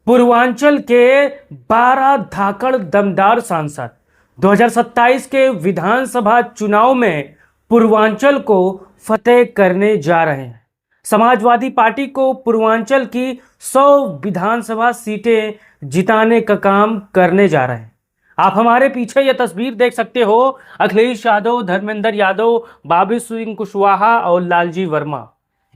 पूर्वांचल के 12 धाकड़ दमदार सांसद 2027 के विधानसभा चुनाव में पूर्वांचल को फतेह करने जा रहे हैं। समाजवादी पार्टी को पूर्वांचल की 100 विधानसभा सीटें जिताने का काम करने जा रहे हैं। आप हमारे पीछे यह तस्वीर देख सकते हो। अखिलेश यादव, धर्मेंद्र यादव, बाबू सिंह कुशवाहा और लालजी वर्मा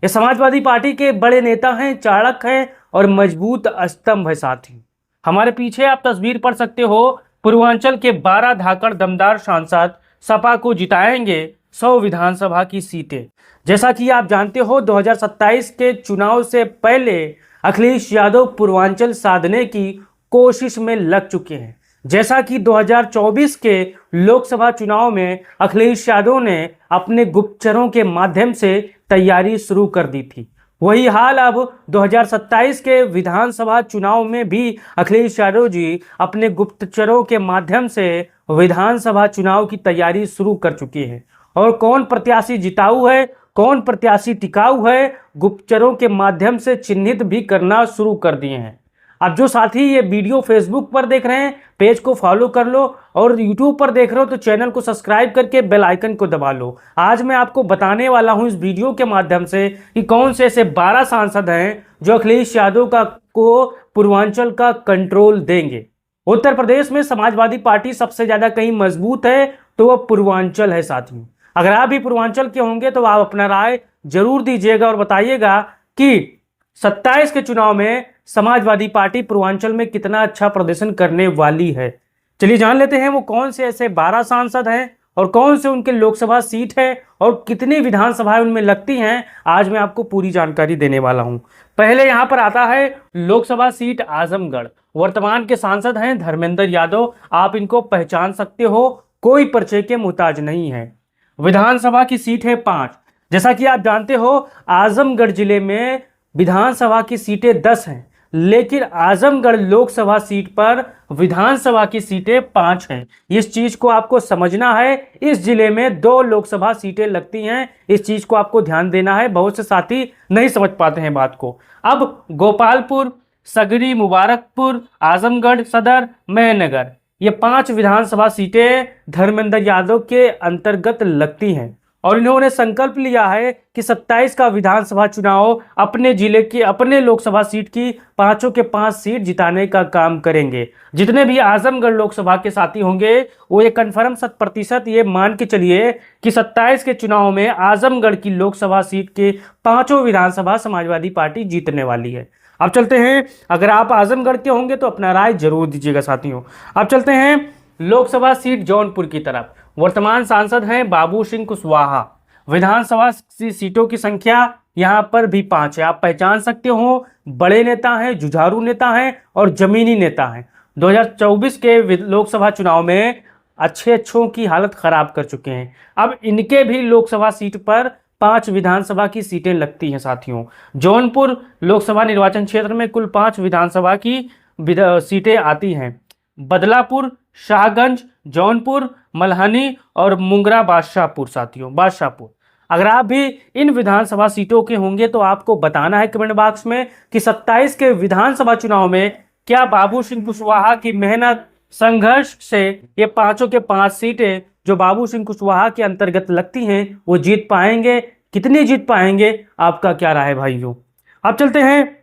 ये समाजवादी पार्टी के बड़े नेता हैं, चाणक हैं और मजबूत स्तंभ है। साथ ही हमारे पीछे आप तस्वीर पढ़ सकते हो। पूर्वांचल के 12 धाकड़ दमदार सांसद सपा को जिताएंगे 100 विधानसभा की सीटें। जैसा कि आप जानते हो, 2027 के चुनाव से पहले अखिलेश यादव पूर्वांचल साधने की कोशिश में लग चुके हैं। जैसा कि 2024 के लोकसभा चुनाव में अखिलेश यादव ने अपने गुप्तचरों के माध्यम से तैयारी शुरू कर दी थी, वही हाल अब 2027 के विधानसभा चुनाव में भी अखिलेश यादव जी अपने गुप्तचरों के माध्यम से विधानसभा चुनाव की तैयारी शुरू कर चुके हैं। और कौन प्रत्याशी जिताऊ है, कौन प्रत्याशी टिकाऊ है, गुप्तचरों के माध्यम से चिन्हित भी करना शुरू कर दिए हैं। अब जो साथी ये वीडियो फेसबुक पर देख रहे हैं, पेज को फॉलो कर लो, और यूट्यूब पर देख रहे हो तो चैनल को सब्सक्राइब करके बेल आइकन को दबा लो। आज मैं आपको बताने वाला हूं इस वीडियो के माध्यम से कि कौन से ऐसे 12 सांसद हैं जो अखिलेश यादव को पूर्वांचल का कंट्रोल देंगे। उत्तर प्रदेश में समाजवादी पार्टी सबसे ज्यादा कहीं मजबूत है तो वह पूर्वांचल है। साथियों, अगर आप भी पूर्वांचल के होंगे तो आप अपना राय जरूर दीजिएगा और बताइएगा कि 27 के चुनाव में समाजवादी पार्टी पूर्वांचल में कितना अच्छा प्रदर्शन करने वाली है। चलिए जान लेते हैं वो कौन से ऐसे 12 सांसद हैं और कौन से उनके लोकसभा सीट है और कितनी विधानसभाएं उनमें लगती हैं। आज मैं आपको पूरी जानकारी देने वाला हूं। पहले यहां पर आता है लोकसभा सीट आजमगढ़। वर्तमान के सांसद हैं धर्मेंद्र यादव। आप इनको पहचान सकते हो, कोई परिचय के मुहताज नहीं है। विधानसभा की सीट है 5। जैसा कि आप जानते हो, आजमगढ़ जिले में विधानसभा की सीटें 10 हैं, लेकिन आजमगढ़ लोकसभा सीट पर विधानसभा की सीटें 5 हैं। इस चीज को आपको समझना है। इस जिले में 2 लोकसभा सीटें लगती हैं, इस चीज को आपको ध्यान देना है। बहुत से साथी नहीं समझ पाते हैं बात को। अब गोपालपुर, सगरी, मुबारकपुर, आजमगढ़ सदर, मेहनगर, ये 5 विधानसभा सीटें धर्मेंद्र यादव के अंतर्गत लगती हैं और इन्होंने संकल्प लिया है कि 27 का विधानसभा चुनाव अपने जिले की, अपने लोकसभा सीट की 5 के 5 सीट जिताने का काम करेंगे। जितने भी आजमगढ़ लोकसभा के साथी होंगे वो ये कन्फर्म 100% ये मान के चलिए कि 27 के चुनाव में आजमगढ़ की लोकसभा सीट के 5 विधानसभा समाजवादी पार्टी जीतने वाली है। अब चलते हैं, अगर आप आजमगढ़ के होंगे तो अपना राय जरूर दीजिएगा साथियों। अब चलते हैं लोकसभा सीट जौनपुर की तरफ। वर्तमान सांसद हैं बाबू सिंह कुशवाहा। विधानसभा सीटों की संख्या यहां पर भी 5 है। आप पहचान सकते हो, बड़े नेता हैं, जुझारू नेता हैं और जमीनी नेता हैं। 2024 के लोकसभा चुनाव में अच्छों की हालत खराब कर चुके हैं। अब इनके भी लोकसभा सीट पर 5 विधानसभा की सीटें लगती हैं साथियों। जौनपुर लोकसभा निर्वाचन क्षेत्र में कुल 5 विधानसभा की सीटें आती हैं। बदलापुर, शाहगंज, जौनपुर, मल्हनी और मुंगरा बादशाहपुर। साथियों, बादशाहपुर, अगर आप भी इन विधानसभा सीटों के होंगे तो आपको बताना है कमेंट बॉक्स में कि 27 के विधानसभा चुनाव में क्या बाबू सिंह कुशवाहा की मेहनत, संघर्ष से ये 5 के 5 सीटें जो बाबू सिंह कुशवाहा के अंतर्गत लगती हैं वो जीत पाएंगे, कितनी जीत पाएंगे, आपका क्या राय है भाइयों। अब चलते हैं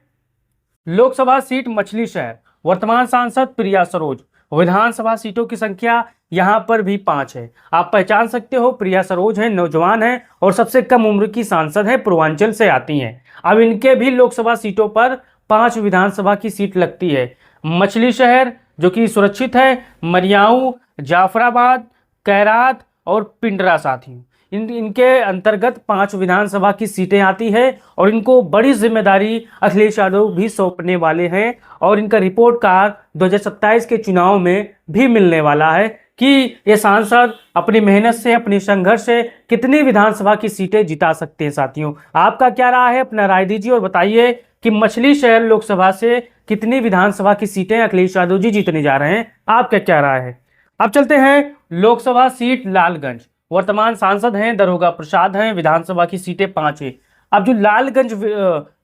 लोकसभा सीट मछली शहर। वर्तमान सांसद प्रिया सरोज। विधानसभा सीटों की संख्या यहां पर भी 5 है। आप पहचान सकते हो, प्रिया सरोज हैं, नौजवान हैं और सबसे कम उम्र की सांसद है, पूर्वांचल से आती हैं। अब इनके भी लोकसभा सीटों पर 5 विधानसभा की सीट लगती है। मछली शहर जो कि सुरक्षित है, मरियाऊ, जाफराबाद, कैरात और पिंडरा। साथी इनके अंतर्गत 5 विधानसभा की सीटें आती है और इनको बड़ी जिम्मेदारी अखिलेश यादव भी सौंपने वाले हैं और इनका रिपोर्ट कार्ड 2027 के चुनाव में भी मिलने वाला है कि ये सांसद अपनी मेहनत से, अपनी संघर्ष से कितनी विधानसभा की सीटें जिता सकते हैं। साथियों, आपका क्या राय है, अपना राय दीजिए और बताइए कि मछली शहर लोकसभा से कितनी विधानसभा की सीटें अखिलेश यादव जी जीतने जा रहे हैं। आपका क्या राय है। अब चलते हैं लोकसभा सीट लालगंज। वर्तमान सांसद हैं दरोगा प्रसाद हैं। विधानसभा की सीटें 5 है। अब जो लालगंज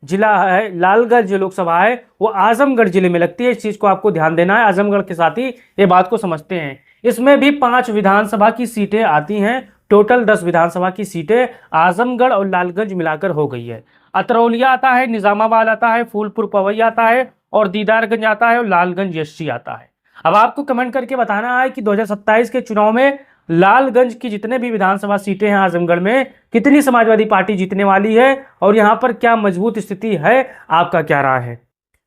जिला है, लालगंज जो लोकसभा है वो आजमगढ़ जिले में लगती है। इस चीज को आपको ध्यान देना है, आजमगढ़ के साथ ही ये बात को समझते हैं। इसमें भी 5 विधानसभा की सीटें आती हैं। टोटल 10 विधानसभा की सीटें आजमगढ़ और लालगंज मिलाकर हो गई है। अतरौलिया आता है, निजामाबाद आता है, फूलपुर पवई आता है और दीदारगंज आता है और लालगंज यशी आता है। अब आपको कमेंट करके बताना है कि 2027 के चुनाव में लालगंज की जितने भी विधानसभा सीटें हैं आजमगढ़ में, कितनी समाजवादी पार्टी जीतने वाली है और यहां पर क्या मजबूत स्थिति है, आपका क्या राय है।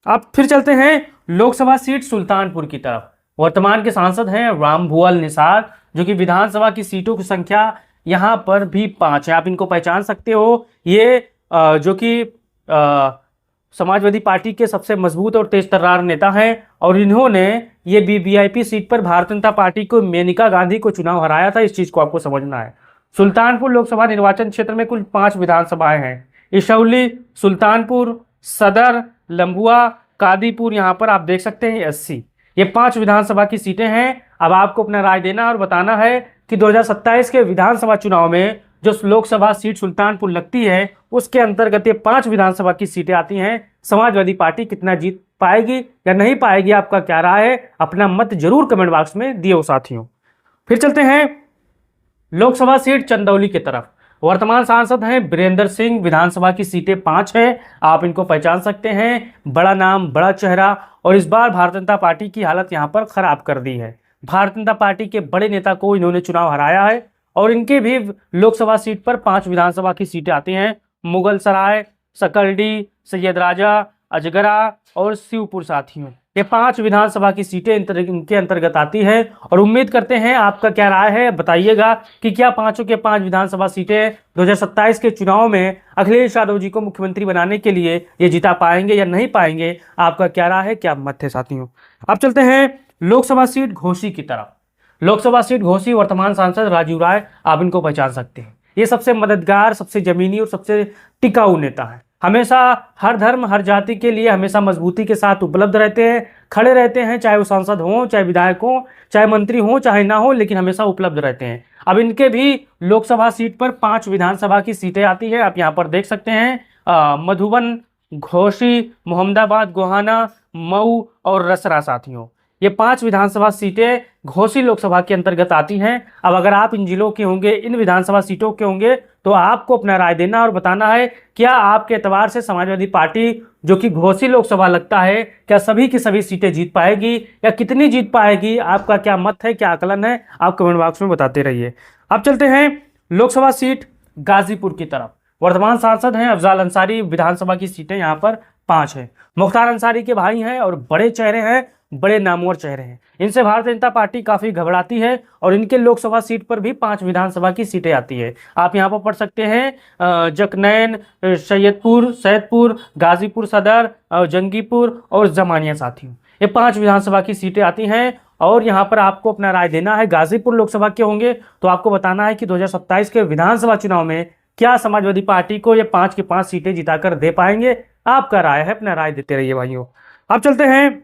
अब फिर चलते हैं लोकसभा सीट सुल्तानपुर की तरफ। वर्तमान के सांसद हैं रामभुअल निसार, जो कि विधानसभा की सीटों की संख्या यहां पर भी 5 है। आप इनको पहचान सकते हो। ये जो कि समाजवादी पार्टी के सबसे मजबूत और तेज तर्रार नेता हैं और इन्होंने ये वीवीआईपी सीट पर भारतीय जनता पार्टी को मेनका गांधी को चुनाव हराया था। इस चीज को आपको समझना है। सुल्तानपुर लोकसभा निर्वाचन क्षेत्र में कुल 5 विधानसभाएं हैं। इशौली, सुल्तानपुर, सदर, लंबुआ, कादीपुर, यहाँ पर आप देख सकते हैं 80। ये 5 विधानसभा की सीटें हैं। अब आपको अपना राय देना और बताना है कि 2027 के विधानसभा चुनाव में जो लोकसभा सीट सुल्तानपुर लगती है उसके अंतर्गत ये 5 विधानसभा की सीटें आती हैं। समाजवादी पार्टी कितना जीत पाएगी या नहीं पाएगी, आपका क्या राय है, अपना मत जरूर कमेंट बॉक्स में दियो साथियों। फिर चलते हैं लोकसभा सीट चंदौली की तरफ। वर्तमान सांसद हैं बीरेंद्र सिंह। विधानसभा की सीटें 5 हैं। आप इनको पहचान सकते हैं। बड़ा नाम, बड़ा चेहरा, और इस बार भारतीय जनता पार्टी की हालत यहां पर खराब कर दी है। भारतीय जनता पार्टी के बड़े नेता को इन्होंने चुनाव हराया है और इनके भी लोकसभा सीट पर 5 विधानसभा की सीटें आती हैं। मुगल सराय, सकलडी, सैयद राजा, अजगरा और शिवपुर साथियों, ये 5 विधानसभा की सीटें इनके अंतर्गत आती है। और उम्मीद करते हैं आपका क्या राय है, बताइएगा कि क्या 5 के 5 विधानसभा सीटें 2027 के चुनाव में अखिलेश यादव जी को मुख्यमंत्री बनाने के लिए ये जिता पाएंगे या नहीं पाएंगे, आपका क्या राय है, क्या मत है साथियों। अब चलते हैं लोकसभा सीट घोसी की तरफ। लोकसभा सीट घोसी, वर्तमान सांसद राजीव राय, आप इनको पहचान सकते हैं। ये सबसे मददगार, सबसे जमीनी और सबसे टिकाऊ नेता है। हमेशा हर धर्म, हर जाति के लिए हमेशा मजबूती के साथ उपलब्ध रहते हैं, खड़े रहते हैं, चाहे वो सांसद हों, चाहे विधायक हों, चाहे मंत्री हों, चाहे ना हो, लेकिन हमेशा उपलब्ध रहते हैं। अब इनके भी लोकसभा सीट पर 5 विधानसभा की सीटें आती है। आप यहाँ पर देख सकते हैं मधुबन, घोसी, मोहम्मदाबाद, गोहाना, मऊ और रसरा साथियों, ये 5 विधानसभा सीटें घोसी लोकसभा के अंतर्गत आती हैं। अब अगर आप इन जिलों के होंगे, इन विधानसभा सीटों के होंगे, तो आपको अपना राय देना और बताना है क्या आपके एतबार से समाजवादी पार्टी जो कि घोसी लोकसभा लगता है, क्या सभी की सभी सीटें जीत पाएगी या कितनी जीत पाएगी, आपका क्या मत है, क्या आकलन है, आप कमेंट बॉक्स में बताते रहिए। अब चलते हैं लोकसभा सीट गाजीपुर की तरफ। वर्तमान सांसद हैं अफजाल अंसारी। विधानसभा की सीटें यहाँ पर 5 है। मुख्तार अंसारी के भाई हैं और बड़े चेहरे हैं, बड़े नामवर चेहरे हैं। इनसे भारतीय जनता पार्टी काफी घबराती है और इनके लोकसभा सीट पर भी 5 विधानसभा की सीटें आती है। आप यहाँ पर पढ़ सकते हैं जकनैन, सैदपुर, गाजीपुर सदर, जंगीपुर और जमानिया साथियों, ये 5 विधानसभा की सीटें आती हैं। और यहाँ पर आपको अपना राय देना है। गाजीपुर लोकसभा के होंगे तो आपको बताना है कि 2027 के विधानसभा चुनाव में क्या समाजवादी पार्टी को ये 5 की 5 सीटें जिताकर दे पाएंगे, आपका राय है, अपना राय देते रहिए भाइयों। अब चलते हैं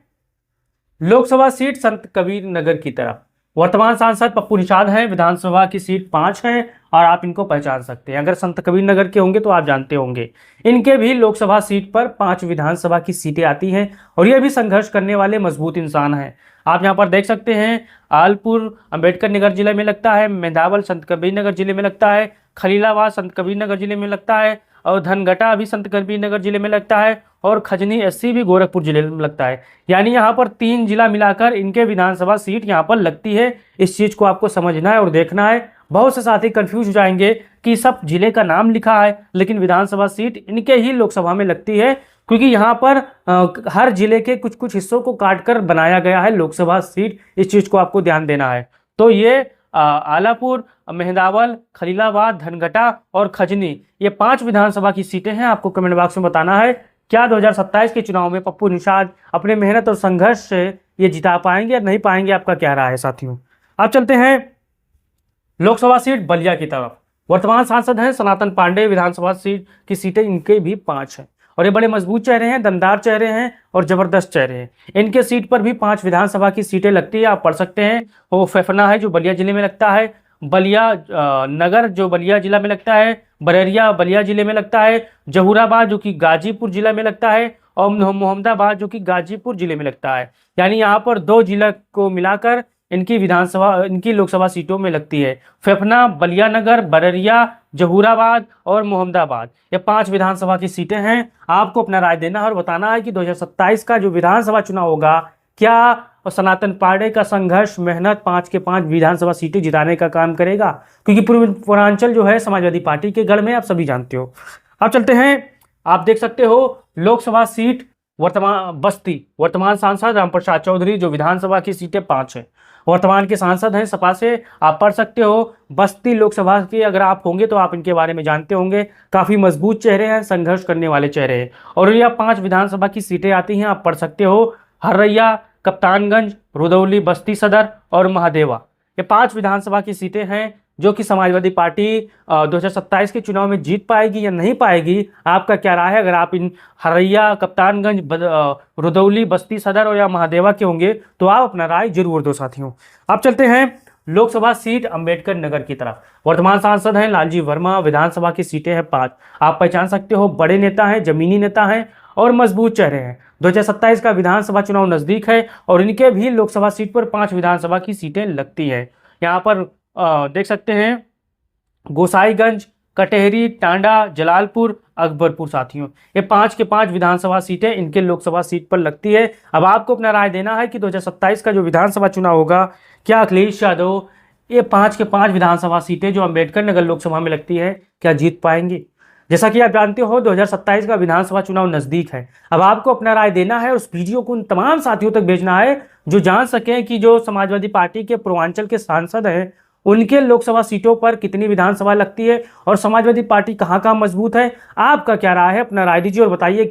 लोकसभा सीट संत कबीर नगर की तरफ। वर्तमान सांसद पप्पू निषाद हैं। विधानसभा की सीट 5 है और आप इनको पहचान सकते हैं। अगर संत कबीर नगर के होंगे तो आप जानते होंगे। इनके भी लोकसभा सीट पर 5 विधानसभा की सीटें आती हैं और ये भी संघर्ष करने वाले मजबूत इंसान हैं। आप यहाँ पर देख सकते हैं आलपुर अंबेडकर नगर जिले में लगता है, मेंधावल संत कबीर नगर जिले में लगता है, खलीलाबाद संत कबीर नगर जिले में लगता है और धनघटा भी संत कबीर नगर जिले में लगता है और खजनी एससी भी गोरखपुर जिले में लगता है। यानी यहाँ पर 3 जिला मिलाकर इनके विधानसभा सीट यहाँ पर लगती है। इस चीज़ को आपको समझना है और देखना है। बहुत से साथी कंफ्यूज हो जाएंगे कि सब जिले का नाम लिखा है लेकिन विधानसभा सीट इनके ही लोकसभा में लगती है, क्योंकि यहाँ पर हर जिले के कुछ कुछ हिस्सों को काट कर बनाया गया है लोकसभा सीट। इस चीज़ को आपको ध्यान देना है। तो ये आलापुर, मेहंदावल, खलीलाबाद, धनघटा और खजनी, ये 5 विधानसभा की सीटें हैं। आपको कमेंट बॉक्स में बताना है क्या 2027 के चुनाव में पप्पू निषाद अपने मेहनत और संघर्ष से ये जिता पाएंगे या नहीं पाएंगे, आपका क्या राय है साथियों। अब चलते हैं लोकसभा सीट बलिया की तरफ। वर्तमान सांसद हैं सनातन पांडे। विधानसभा सीट की सीटें इनके भी 5 हैं और ये बड़े मजबूत चेहरे हैं, दमदार चेहरे हैं और जबरदस्त चेहरे हैं। इनके सीट पर भी 5 विधानसभा की सीटें लगती है। आप पढ़ सकते हैं। वो फेफना है जो बलिया जिले में लगता है, बलिया नगर जो बलिया जिला में लगता है, बररिया बलिया जिले में लगता है, जहूराबाद जो कि गाजीपुर जिला में लगता है, और मोहम्मदाबाद जो कि गाजीपुर जिले में लगता है। यानी यहाँ पर 2 जिला को मिलाकर इनकी लोकसभा सीटों में लगती है। फेफना, बलियानगर, बररिया, जहूराबाद और मोहम्मदाबाद, ये 5 विधानसभा की सीटें हैं। आपको अपना राय देना है और बताना है कि 2027 का जो विधानसभा चुनाव होगा, क्या सनातन पांडे का संघर्ष मेहनत 5 के 5 विधानसभा सीटें जिताने का काम करेगा, क्योंकि पूर्वांचल जो है समाजवादी पार्टी के गढ़ में, आप सभी जानते हो। अब चलते हैं, आप देख सकते हो लोकसभा सीट वर्तमान सांसद रामप्रसाद चौधरी, जो विधानसभा की सीटें 5 है, वर्तमान के सांसद हैं सपा से। आप पढ़ सकते हो, बस्ती लोकसभा के अगर आप होंगे तो आप इनके बारे में जानते होंगे, काफी मजबूत चेहरे हैं, संघर्ष करने वाले चेहरे हैं। और यह 5 विधानसभा की सीटें आती हैं, आप पढ़ सकते हो, हर्रैया, कप्तानगंज, रुदौली, बस्ती सदर और महादेवा, ये 5 विधानसभा की सीटें हैं जो कि समाजवादी पार्टी 2027 के चुनाव में जीत पाएगी या नहीं पाएगी। आपका क्या राय है? अगर आप इन हरैया, कप्तानगंज, रुदौली, बस्ती सदर और या महादेवा के होंगे तो आप अपना राय जरूर दो साथियों। अब चलते हैं लोकसभा सीट अंबेडकर नगर की तरफ। वर्तमान सांसद हैं लालजी वर्मा, विधानसभा की सीटें हैं 5। आप पहचान सकते हो, बड़े नेता हैं, जमीनी नेता हैं और मजबूत चेहरे हैं। 2027 का विधानसभा चुनाव नजदीक है और इनके भी लोकसभा सीट पर 5 विधानसभा की सीटें लगती हैं। यहाँ पर देख सकते हैं, गोसाईगंज, कटेहरी, टांडा, जलालपुर, अकबरपुर साथियों, ये 5 के 5 विधानसभा सीटें इनके लोकसभा सीट पर लगती है। अब आपको अपना राय देना है कि 2027 का जो विधानसभा चुनाव होगा, क्या अखिलेश यादव ये 5 के 5 विधानसभा सीटें जो अंबेडकर नगर लोकसभा में लगती है, क्या जीत पाएंगे? जैसा कि आप जानते हो, 2027 का विधानसभा चुनाव नजदीक है। अब आपको अपना राय देना है और उस वीडियो को उन तमाम साथियों तक भेजना है जो जान सकें कि जो समाजवादी पार्टी के पूर्वांचल के सांसद हैं, उनके लोकसभा सीटों पर कितनी विधानसभा लगती है और समाजवादी पार्टी कहां कहां मजबूत है। आपका क्या राय है? अपना राय दीजिए और बताइए,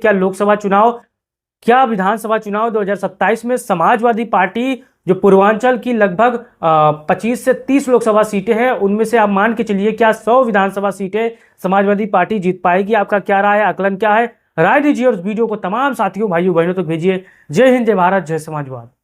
क्या विधानसभा चुनाव 2027 में समाजवादी पार्टी जो पूर्वांचल की लगभग 25 से 30 लोकसभा सीटें हैं, उनमें से आप मान के चलिए क्या 100 विधानसभा सीटें समाजवादी पार्टी जीत पाएगी? आपका क्या राय है? आकलन क्या है? राय दीजिए और इस वीडियो को तमाम साथियों, भाइयों, बहनों तक भेजिए। जय हिंद, जय भारत, जय समाजवाद।